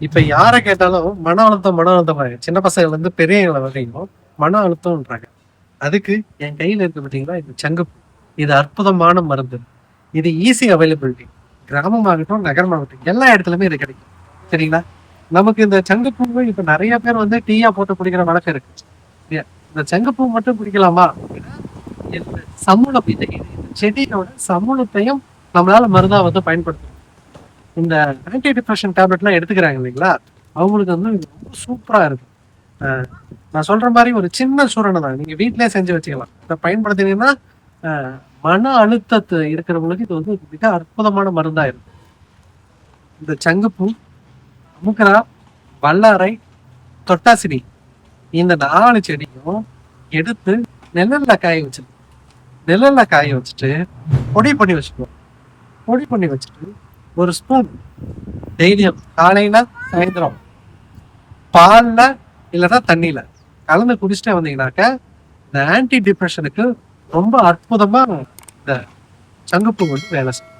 இப்ப யார கேட்டாலும் மன அழுத்தம், மன அழுத்தம். சின்ன பசங்கள்ல இருந்து பெரியவங்கள வரையும் மன அழுத்தம்ன்றாங்க. அதுக்கு என் கையில இருக்கு பார்த்தீங்களா, இந்த சங்குப்பூ. இது அற்புதமான மருந்து. இது ஈஸி அவைலபிலிட்டி. கிராமமாகட்டும், நகரமாகட்டும் எல்லா இடத்துலயுமே இது கிடைக்கும். சரிங்களா? நமக்கு இந்த சங்குப்பூவை இப்ப நெறைய பேர் வந்து டீயா போட்டு குடிக்கிற வழக்கம் இருக்கு. இல்லையா? இந்த சங்குப்பூ மட்டும் குடிக்கலாமா? அப்படின்னா, இந்த சமூலம் இந்த செடியோட சமூலத்தையும் நம்மளால மருந்தா வந்து பயன்படுத்த இந்த ஆன்டி டிப்ரெஷன் டேப்லெட்லாம் எடுத்துக்கிறாங்க இல்லைங்களா, அவங்களுக்கு வந்து இது ரொம்ப சூப்பரா இருக்கும். அஹ் நான் சொல்ற மாதிரி ஒரு சின்ன சூரணை தான் நீங்க வீட்டிலேயே செஞ்சு வச்சுக்கலாம். இதை பயன்படுத்தினீங்கன்னா மன அழுத்தத்து இருக்கிறவங்களுக்கு இது வந்து மிக அற்புதமான மருந்தா இருக்கும். இந்த சங்குப்பூ, அமுக்கரா, வல்லாரை, தொட்டாசினி இந்த 4 செடியும் எடுத்து நிழல்ல காய வச்சிருக்கோம். நிழல்ல காய வச்சுட்டு பொடி பண்ணி வச்சுக்குவோம். பொடி பண்ணி வச்சுட்டு ஒரு ஸ்பூன் டெய்லியும் காலையில சாயந்தரம் பால்ல இல்லைன்னா தண்ணியில கலந்து குடிச்சிட்டே வந்தீங்கன்னாக்க இந்த ஆன்டி டிப்ரெஷனுக்கு ரொம்ப அற்புதமா இந்த சங்குப்பூ வந்து வேலை செய்யும்.